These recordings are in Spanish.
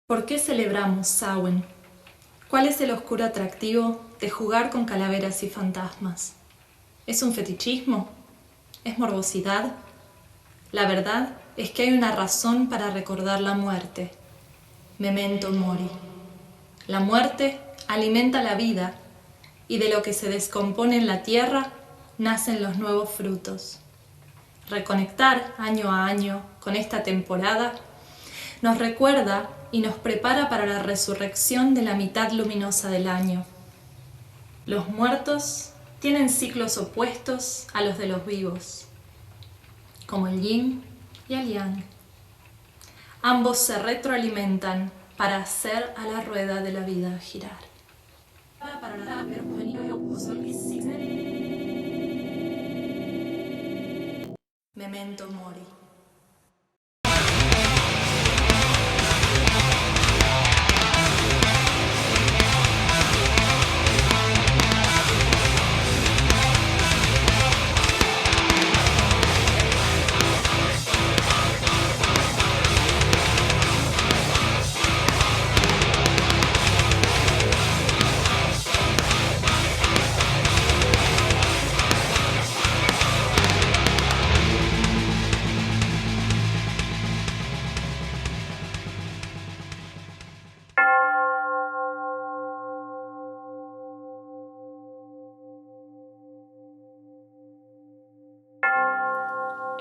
¿Por qué celebramos Samhain? ¿Cuál es el oscuro atractivo de jugar con calaveras y fantasmas? ¿Es un fetichismo? ¿Es morbosidad? La verdad es que hay una razón para recordar la muerte. Memento mori. La muerte alimenta la vida y de lo que se descompone en la tierra nacen los nuevos frutos. Reconectar año a año con esta temporada nos recuerda y nos prepara para la resurrección de la mitad luminosa del año. Los muertos tienen ciclos opuestos a los de los vivos, como el yin y el yang. Ambos se retroalimentan para hacer a la rueda de la vida girar. Memento mori.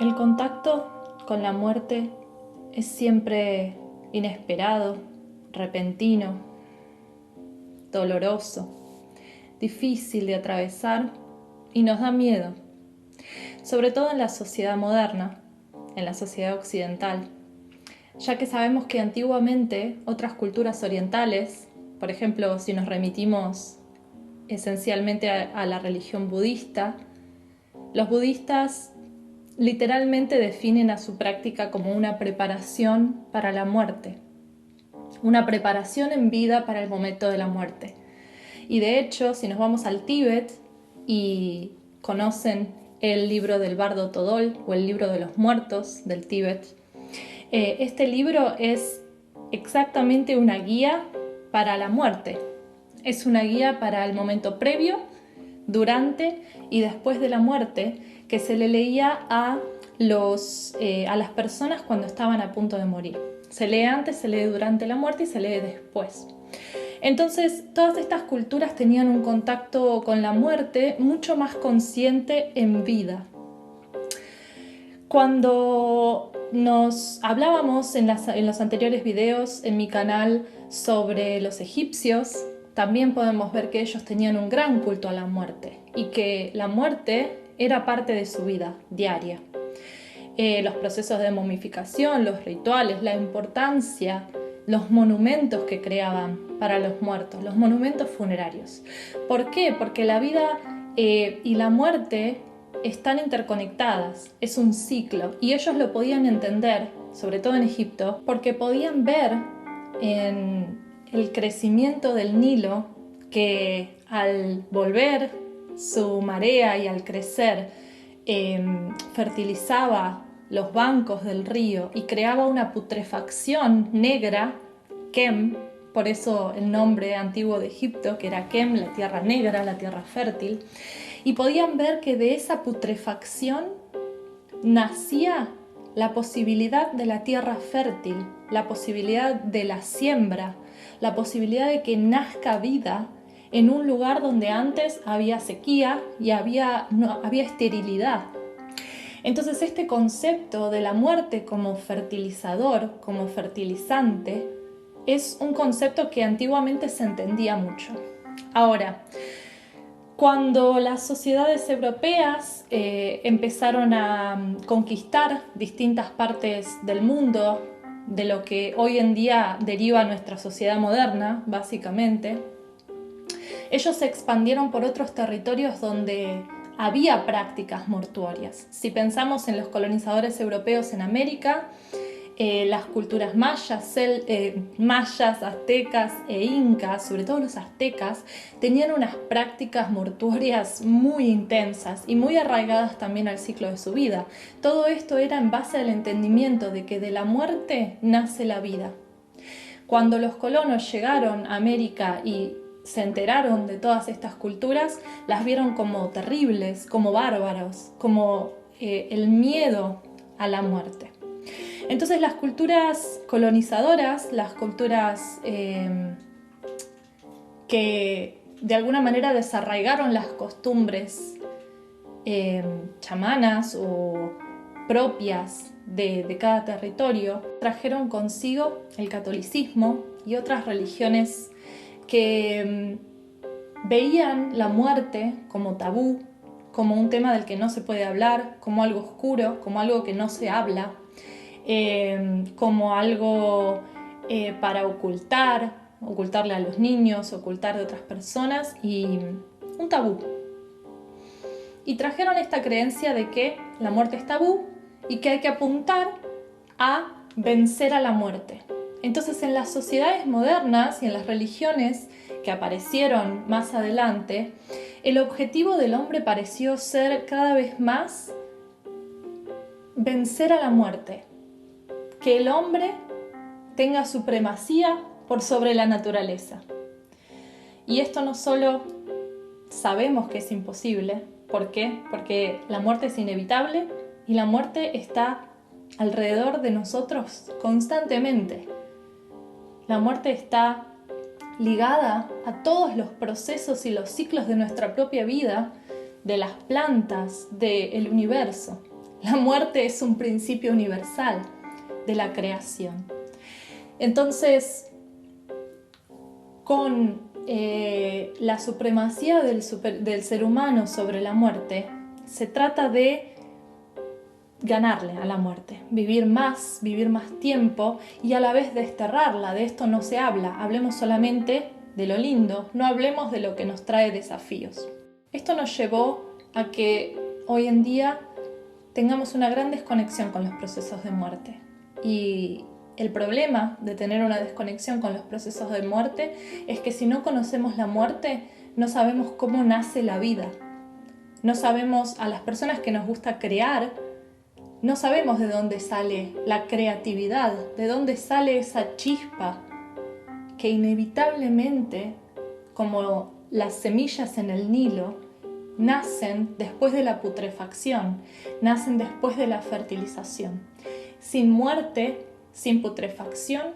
El contacto con la muerte es siempre inesperado, repentino, doloroso, difícil de atravesar y nos da miedo, sobre todo en la sociedad moderna, en la sociedad occidental, ya que sabemos que antiguamente otras culturas orientales, por ejemplo, si nos remitimos esencialmente a la religión budista, los budistas literalmente definen a su práctica como una preparación para la muerte, una preparación en vida para el momento de la muerte. Y de hecho, si nos vamos al Tíbet y conocen el libro del Bardo Todol o el libro de los muertos del Tíbet, este libro es exactamente una guía para la muerte. Es una guía para el momento previo, durante y después de la muerte, que se le leía a las personas cuando estaban a punto de morir. Se lee antes, se lee durante la muerte y se lee después. Entonces, todas estas culturas tenían un contacto con la muerte mucho más consciente en vida. Cuando nos hablábamos en los anteriores videos en mi canal sobre los egipcios, también podemos ver que ellos tenían un gran culto a la muerte y que la muerte era parte de su vida diaria. Los procesos de momificación, los rituales, la importancia, los monumentos que creaban para los muertos, los monumentos funerarios. ¿Por qué? Porque la vida y la muerte están interconectadas, es un ciclo, y ellos lo podían entender, sobre todo en Egipto, porque podían ver en el crecimiento del Nilo que al volver su marea y al crecer fertilizaba los bancos del río y creaba una putrefacción negra, Kem, por eso el nombre antiguo de Egipto, que era Kem, la tierra negra, la tierra fértil, y podían ver que de esa putrefacción nacía la posibilidad de la tierra fértil, la posibilidad de la siembra, la posibilidad de que nazca vida en un lugar donde antes había sequía y había esterilidad. Entonces este concepto de la muerte como fertilizador, como fertilizante, es un concepto que antiguamente se entendía mucho. Ahora, cuando las sociedades europeas empezaron a conquistar distintas partes del mundo, de lo que hoy en día deriva nuestra sociedad moderna, básicamente, ellos se expandieron por otros territorios donde había prácticas mortuorias. Si pensamos en los colonizadores europeos en América, las culturas mayas, aztecas e incas, sobre todo los aztecas, tenían unas prácticas mortuorias muy intensas y muy arraigadas también al ciclo de su vida. Todo esto era en base al entendimiento de que de la muerte nace la vida. Cuando los colonos llegaron a América y se enteraron de todas estas culturas, las vieron como terribles, como bárbaros, como el miedo a la muerte. Entonces las culturas colonizadoras, las culturas que de alguna manera desarraigaron las costumbres chamanas o propias de cada territorio, trajeron consigo el catolicismo y otras religiones que veían la muerte como tabú, como un tema del que no se puede hablar, como algo oscuro, como algo que no se habla, como algo para ocultarle a los niños, ocultar de otras personas, y un tabú. Y trajeron esta creencia de que la muerte es tabú y que hay que apuntar a vencer a la muerte. Entonces, en las sociedades modernas y en las religiones que aparecieron más adelante, el objetivo del hombre pareció ser cada vez más vencer a la muerte, que el hombre tenga supremacía por sobre la naturaleza. Y esto no solo sabemos que es imposible. ¿Por qué? Porque la muerte es inevitable y la muerte está alrededor de nosotros constantemente. La muerte está ligada a todos los procesos y los ciclos de nuestra propia vida, de las plantas, del universo. La muerte es un principio universal de la creación. Entonces, con la supremacía del ser humano sobre la muerte, se trata de ganarle a la muerte, vivir más tiempo y a la vez desterrarla. De esto no se habla, hablemos solamente de lo lindo, no hablemos de lo que nos trae desafíos. Esto nos llevó a que hoy en día tengamos una gran desconexión con los procesos de muerte. Y el problema de tener una desconexión con los procesos de muerte es que si no conocemos la muerte, no sabemos cómo nace la vida. No sabemos, a las personas que nos gusta crear, no sabemos de dónde sale la creatividad, de dónde sale esa chispa que inevitablemente, como las semillas en el Nilo, nacen después de la putrefacción, nacen después de la fertilización. Sin muerte, sin putrefacción,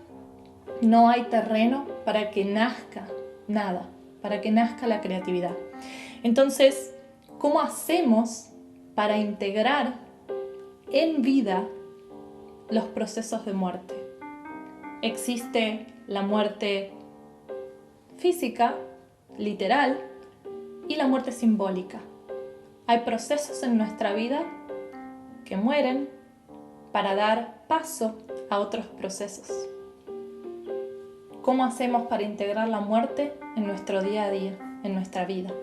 no hay terreno para que nazca nada, para que nazca la creatividad. Entonces, ¿cómo hacemos para integrar en vida los procesos de muerte? Existe la muerte física, literal, y la muerte simbólica. Hay procesos en nuestra vida que mueren para dar paso a otros procesos. ¿Cómo hacemos para integrar la muerte en nuestro día a día, en nuestra vida?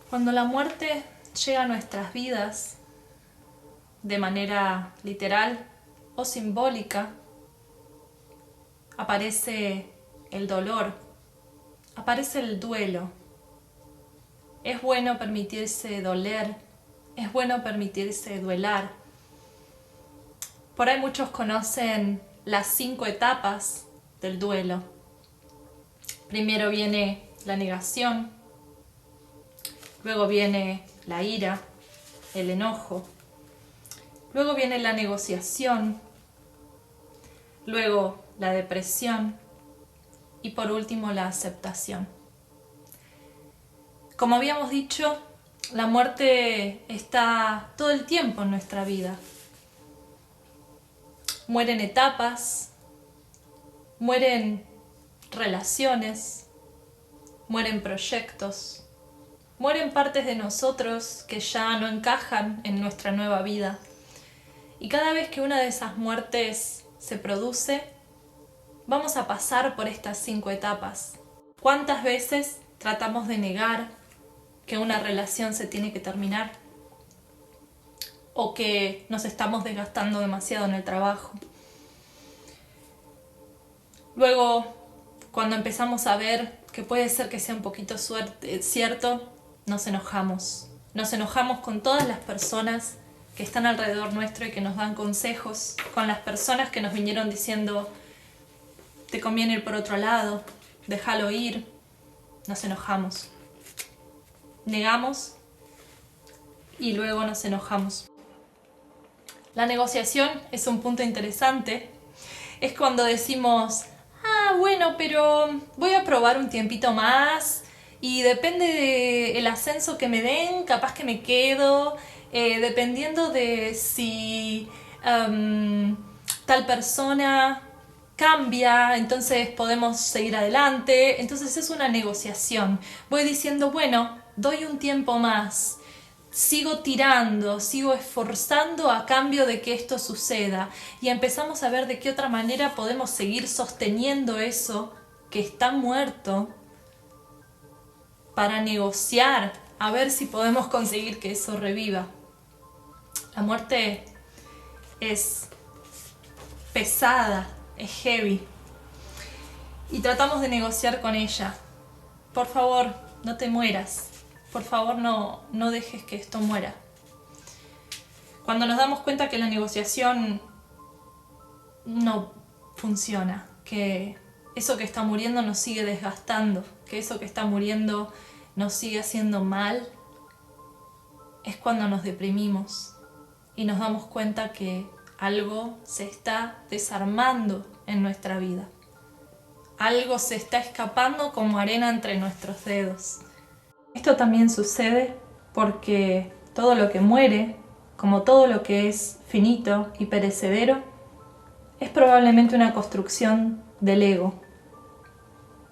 Cuando la muerte llega a nuestras vidas de manera literal o simbólica, aparece el dolor, aparece el duelo. Es bueno permitirse doler, es bueno permitirse duelar. Por ahí muchos conocen las 5 etapas del duelo. Primero viene la negación, luego viene la ira, el enojo, luego viene la negociación, luego la depresión y por último la aceptación. Como habíamos dicho, la muerte está todo el tiempo en nuestra vida. Mueren etapas, mueren relaciones, mueren proyectos, mueren partes de nosotros que ya no encajan en nuestra nueva vida. Y cada vez que una de esas muertes se produce, vamos a pasar por estas 5 etapas. ¿Cuántas veces tratamos de negar que una relación se tiene que terminar? O que nos estamos desgastando demasiado en el trabajo. Luego, cuando empezamos a ver que puede ser que sea un poquito cierto, nos enojamos. Nos enojamos con todas las personas que están alrededor nuestro y que nos dan consejos, con las personas que nos vinieron diciendo te conviene ir por otro lado, déjalo ir. Nos enojamos, negamos y luego nos enojamos. La negociación es un punto interesante. Es cuando decimos, bueno, pero voy a probar un tiempito más y depende del ascenso que me den, capaz que me quedo, dependiendo de si tal persona cambia, entonces podemos seguir adelante. Entonces es una negociación. Voy diciendo, bueno, doy un tiempo más, sigo tirando, sigo esforzando a cambio de que esto suceda, y empezamos a ver de qué otra manera podemos seguir sosteniendo eso que está muerto para negociar, a ver si podemos conseguir que eso reviva. La muerte es pesada, es heavy, y tratamos de negociar con ella. Por favor, no te mueras. Por favor, no dejes que esto muera. Cuando nos damos cuenta que la negociación no funciona, que eso que está muriendo nos sigue desgastando, que eso que está muriendo nos sigue haciendo mal, es cuando nos deprimimos y nos damos cuenta que algo se está desarmando en nuestra vida. Algo se está escapando como arena entre nuestros dedos. Esto también sucede porque todo lo que muere, como todo lo que es finito y perecedero, es probablemente una construcción del ego,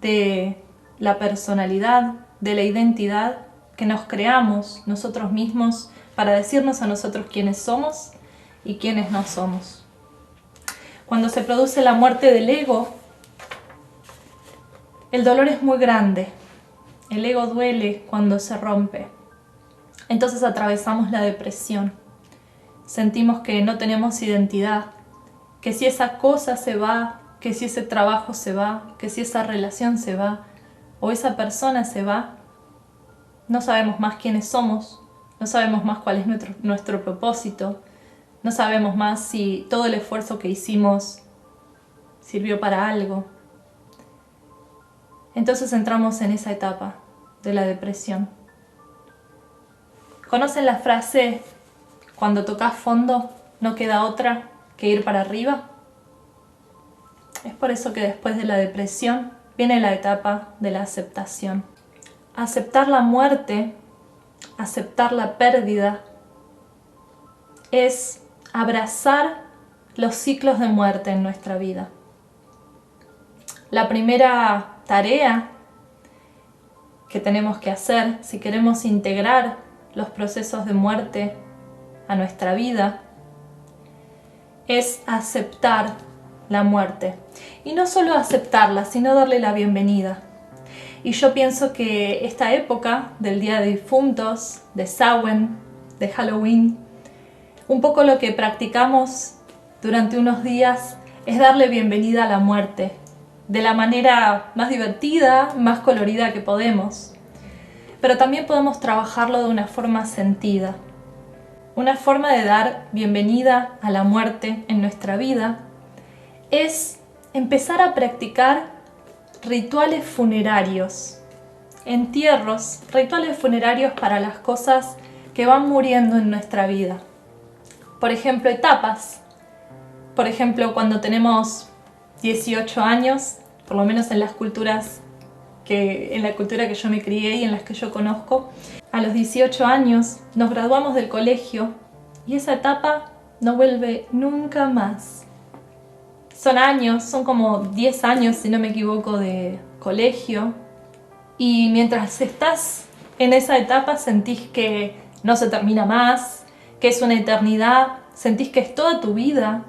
de la personalidad, de la identidad que nos creamos nosotros mismos para decirnos a nosotros quiénes somos y quiénes no somos. Cuando se produce la muerte del ego, el dolor es muy grande. El ego duele cuando se rompe. Entonces atravesamos la depresión. Sentimos que no tenemos identidad, que si esa cosa se va, que si ese trabajo se va, que si esa relación se va o esa persona se va, no sabemos más quiénes somos, no sabemos más cuál es nuestro propósito, no sabemos más si todo el esfuerzo que hicimos sirvió para algo. Entonces entramos en esa etapa de la depresión. ¿Conocen la frase, cuando tocas fondo no queda otra que ir para arriba? Es por eso que después de la depresión viene la etapa de la aceptación. Aceptar la muerte, aceptar la pérdida, es abrazar los ciclos de muerte en nuestra vida. La primera tarea que tenemos que hacer si queremos integrar los procesos de muerte a nuestra vida es aceptar la muerte. Y no solo aceptarla, sino darle la bienvenida. Y yo pienso que esta época del Día de Difuntos, de Samhain, de Halloween, un poco lo que practicamos durante unos días es darle bienvenida a la muerte, de la manera más divertida, más colorida que podemos. Pero también podemos trabajarlo de una forma sentida. Una forma de dar bienvenida a la muerte en nuestra vida es empezar a practicar rituales funerarios, entierros, rituales funerarios para las cosas que van muriendo en nuestra vida. Por ejemplo, etapas. Por ejemplo, cuando tenemos 18 años, por lo menos en la cultura que yo me crié y en las que yo conozco, a los 18 años nos graduamos del colegio y esa etapa no vuelve nunca más. Son años, son como 10 años, si no me equivoco, de colegio, y mientras estás en esa etapa sentís que no se termina más, que es una eternidad, sentís que es toda tu vida.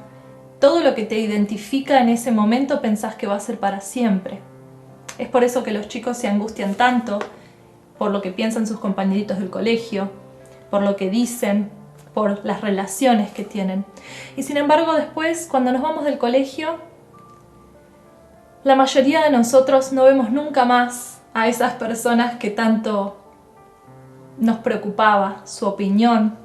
Todo lo que te identifica en ese momento pensás que va a ser para siempre. Es por eso que los chicos se angustian tanto por lo que piensan sus compañeritos del colegio, por lo que dicen, por las relaciones que tienen. Y sin embargo después, cuando nos vamos del colegio, La mayoría de nosotros no vemos nunca más a esas personas que tanto nos preocupaba su opinión.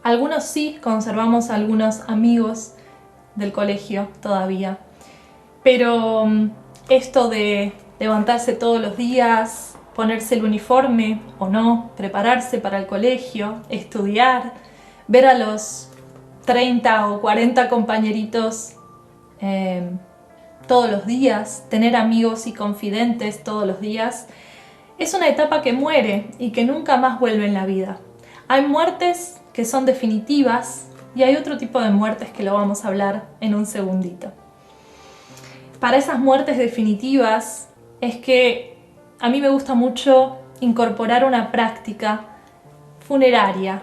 Algunos sí, conservamos algunos amigos del colegio todavía, pero esto de levantarse todos los días, ponerse el uniforme o no, prepararse para el colegio, estudiar, ver a los 30 o 40 compañeritos todos los días, tener amigos y confidentes todos los días, es una etapa que muere y que nunca más vuelve en la vida. Hay muertes que son definitivas y hay otro tipo de muertes que lo vamos a hablar en un segundito. Para esas muertes definitivas es que a mí me gusta mucho incorporar una práctica funeraria.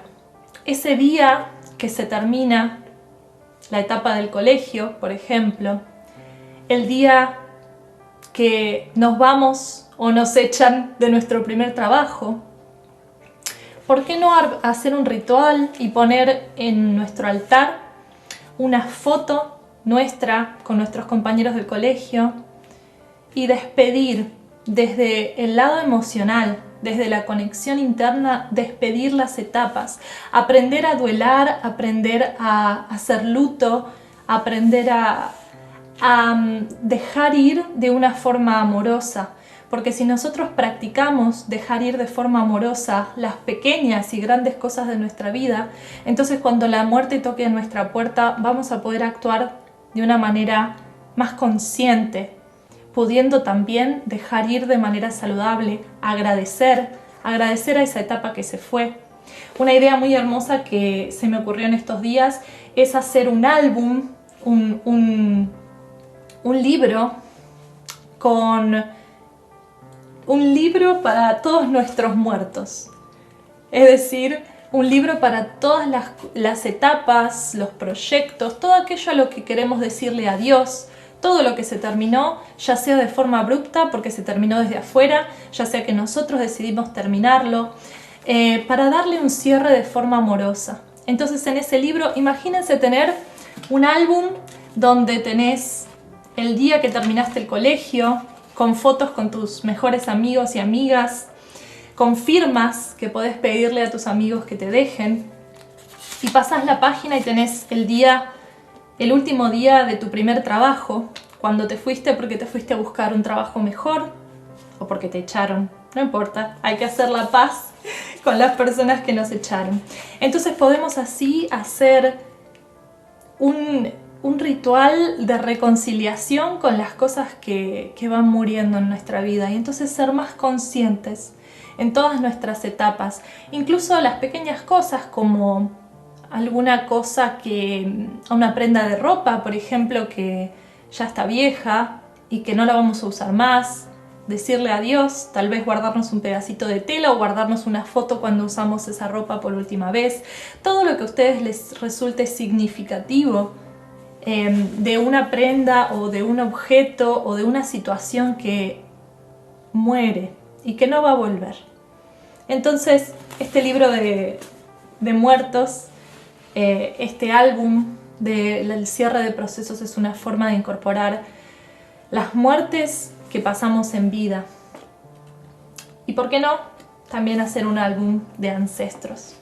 Ese día que se termina la etapa del colegio, por ejemplo, el día que nos vamos o nos echan de nuestro primer trabajo, ¿por qué no hacer un ritual y poner en nuestro altar una foto nuestra con nuestros compañeros del colegio y despedir desde el lado emocional, desde la conexión interna, despedir las etapas, aprender a duelar, aprender a hacer luto, aprender a dejar ir de una forma amorosa? Porque si nosotros practicamos dejar ir de forma amorosa las pequeñas y grandes cosas de nuestra vida, entonces cuando la muerte toque a nuestra puerta vamos a poder actuar de una manera más consciente, pudiendo también dejar ir de manera saludable, agradecer a esa etapa que se fue. Una idea muy hermosa que se me ocurrió en estos días es hacer un álbum, un libro un libro para todos nuestros muertos. Es decir, un libro para todas las etapas, los proyectos, todo aquello a lo que queremos decirle adiós, todo lo que se terminó, ya sea de forma abrupta porque se terminó desde afuera, ya sea que nosotros decidimos terminarlo, para darle un cierre de forma amorosa. Entonces en ese libro, imagínense tener un álbum donde tenés el día que terminaste el colegio, con fotos con tus mejores amigos y amigas, con firmas que podés pedirle a tus amigos que te dejen, y pasás la página y tenés el último día de tu primer trabajo, cuando te fuiste porque te fuiste a buscar un trabajo mejor o porque te echaron, no importa, hay que hacer la paz con las personas que nos echaron. Entonces podemos así hacer un ritual de reconciliación con las cosas que van muriendo en nuestra vida y entonces ser más conscientes en todas nuestras etapas, incluso las pequeñas cosas como alguna cosa una prenda de ropa, por ejemplo, que ya está vieja y que no la vamos a usar más, decirle adiós, tal vez guardarnos un pedacito de tela o guardarnos una foto cuando usamos esa ropa por última vez, todo lo que a ustedes les resulte significativo de una prenda o de un objeto o de una situación que muere y que no va a volver. Entonces, este libro de muertos, este álbum del cierre de procesos es una forma de incorporar las muertes que pasamos en vida. Y por qué no, también hacer un álbum de ancestros.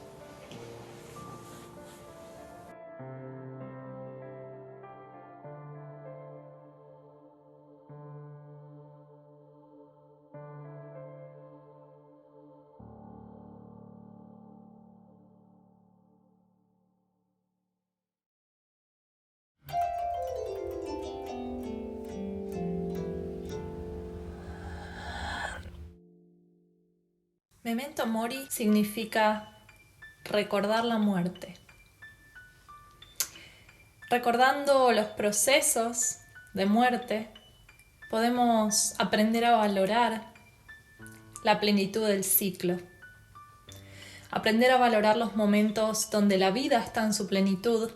Memento mori significa recordar la muerte. Recordando los procesos de muerte, podemos aprender a valorar la plenitud del ciclo. Aprender a valorar los momentos donde la vida está en su plenitud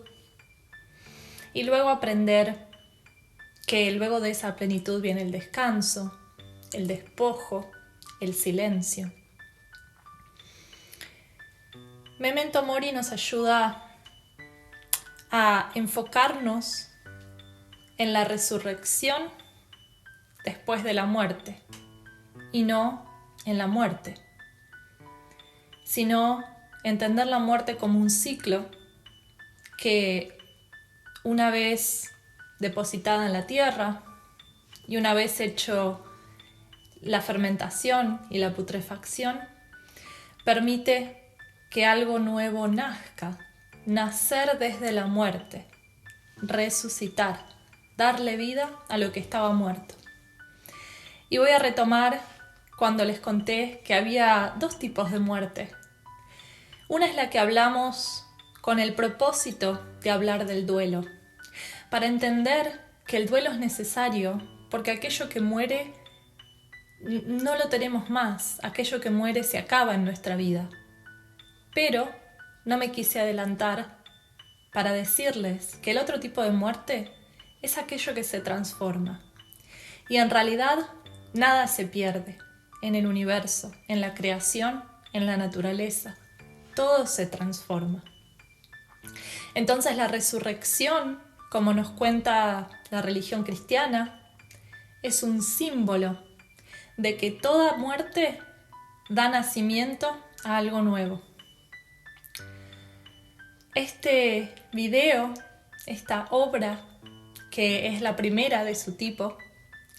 y luego aprender que luego de esa plenitud viene el descanso, el despojo, el silencio. Memento mori nos ayuda a enfocarnos en la resurrección después de la muerte, y no en la muerte, sino entender la muerte como un ciclo que una vez depositada en la tierra y una vez hecho la fermentación y la putrefacción, permite que algo nuevo nazca, nacer desde la muerte, resucitar, darle vida a lo que estaba muerto. Y voy a retomar cuando les conté que había dos tipos de muerte. Una es la que hablamos con el propósito de hablar del duelo, para entender que el duelo es necesario, porque aquello que muere no lo tenemos más, aquello que muere se acaba en nuestra vida. Pero no me quise adelantar para decirles que el otro tipo de muerte es aquello que se transforma. Y en realidad nada se pierde en el universo, en la creación, en la naturaleza. Todo se transforma. Entonces la resurrección, como nos cuenta la religión cristiana, es un símbolo de que toda muerte da nacimiento a algo nuevo. Este video, esta obra, que es la primera de su tipo,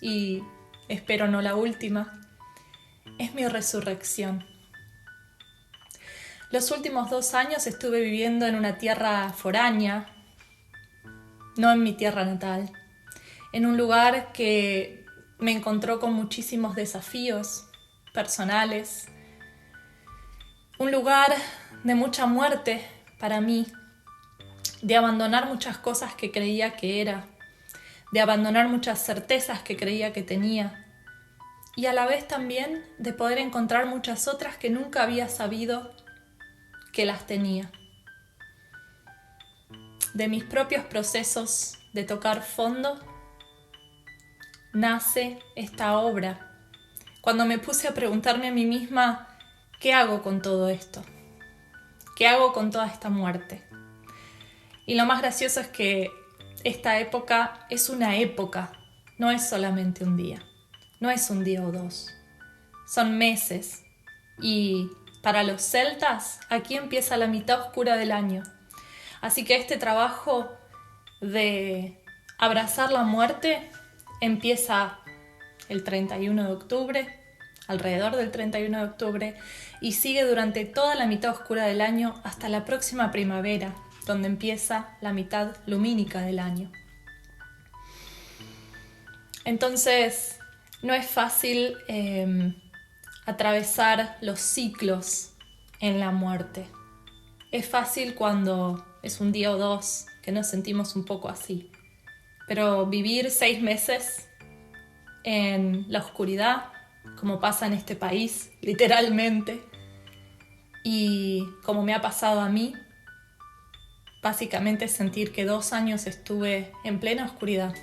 y espero no la última, es mi resurrección. Los últimos 2 años estuve viviendo en una tierra foránea, no en mi tierra natal, en un lugar que me encontró con muchísimos desafíos personales, un lugar de mucha muerte para mí, de abandonar muchas cosas que creía que era, de abandonar muchas certezas que creía que tenía, y a la vez también de poder encontrar muchas otras que nunca había sabido que las tenía. De mis propios procesos de tocar fondo nace esta obra. Cuando me puse a preguntarme a mí misma, ¿qué hago con todo esto? ¿Qué hago con toda esta muerte? Y lo más gracioso es que esta época es una época, no es solamente un día, no es un día o 2, son meses. Y para los celtas, aquí empieza la mitad oscura del año. Así que este trabajo de abrazar la muerte empieza el 31 de octubre, alrededor del 31 de octubre, y sigue durante toda la mitad oscura del año hasta la próxima primavera, donde empieza la mitad lumínica del año. Entonces, no es fácil atravesar los ciclos en la muerte. Es fácil cuando es un día o 2 que nos sentimos un poco así. Pero vivir 6 meses en la oscuridad, como pasa en este país, literalmente, y como me ha pasado a mí, básicamente sentir que 2 años estuve en plena oscuridad,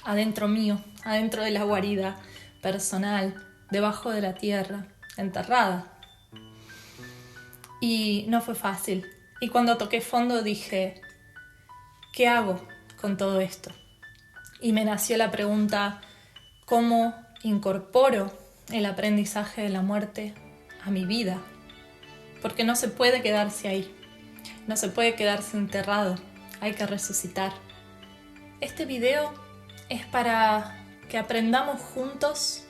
adentro mío, adentro de la guarida personal, debajo de la tierra, enterrada. Y no fue fácil. Y cuando toqué fondo dije, ¿qué hago con todo esto? Y me nació la pregunta, ¿cómo incorporo el aprendizaje de la muerte a mi vida? Porque no se puede quedarse ahí, no se puede quedarse enterrado, hay que resucitar. Este video es para que aprendamos juntos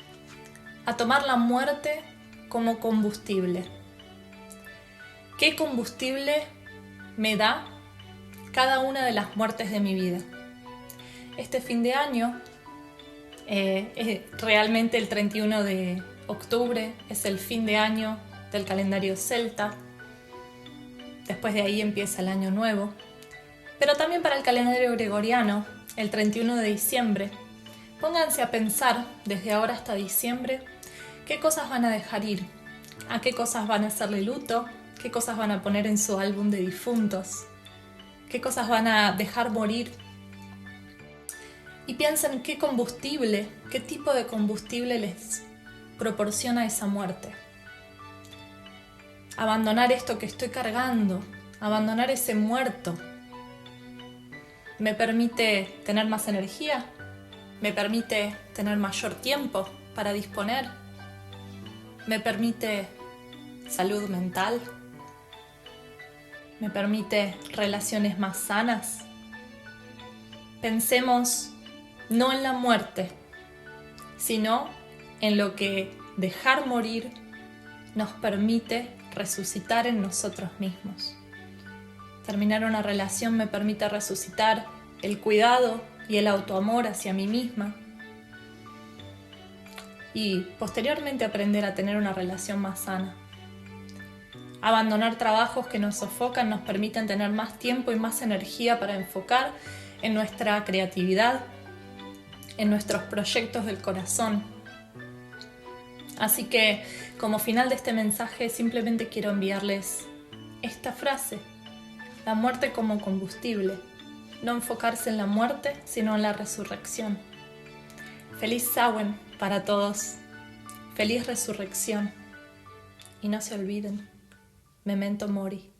a tomar la muerte como combustible. ¿Qué combustible me da cada una de las muertes de mi vida? Este fin de año, realmente el 31 de octubre es el fin de año del calendario celta. Después de ahí empieza el año nuevo. Pero también para el calendario gregoriano, el 31 de diciembre, pónganse a pensar desde ahora hasta diciembre qué cosas van a dejar ir, a qué cosas van a hacerle luto, qué cosas van a poner en su álbum de difuntos, qué cosas van a dejar morir. Y piensen qué combustible, qué tipo de combustible les proporciona esa muerte. Abandonar esto que estoy cargando, abandonar ese muerto, ¿me permite tener más energía? me permite tener mayor tiempo para disponer, me permite salud mental, me permite relaciones más sanas. Pensemos no en la muerte, sino en lo que dejar morir nos permite resucitar en nosotros mismos. Terminar una relación me permite resucitar el cuidado y el autoamor hacia mí misma y posteriormente aprender a tener una relación más sana. Abandonar trabajos que nos sofocan nos permiten tener más tiempo y más energía para enfocar en nuestra creatividad, en nuestros proyectos del corazón. Así que, como final de este mensaje, simplemente quiero enviarles esta frase: la muerte como combustible. No enfocarse en la muerte, sino en la resurrección. Feliz Samhain para todos. Feliz resurrección. Y no se olviden, Memento Mori.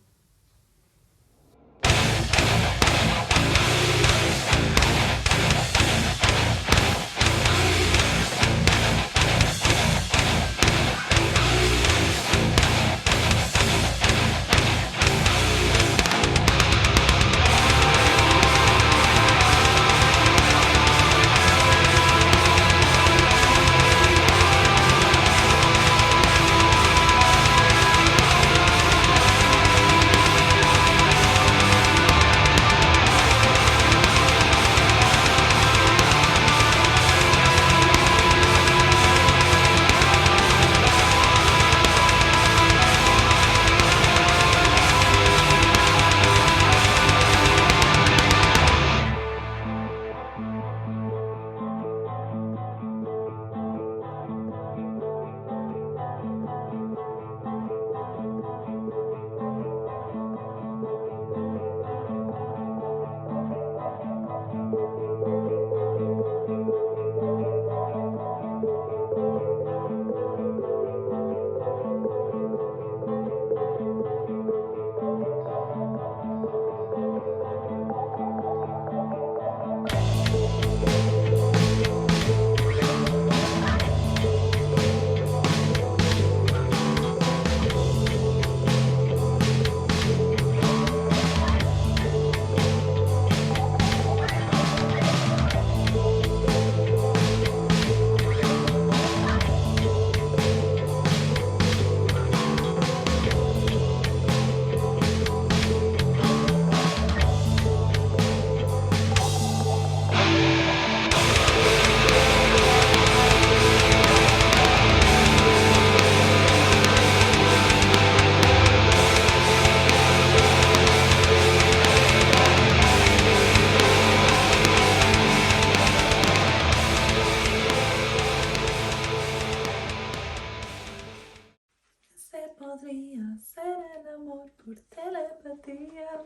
Podría ser el amor por telepatía.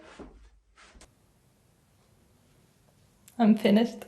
I'm finished.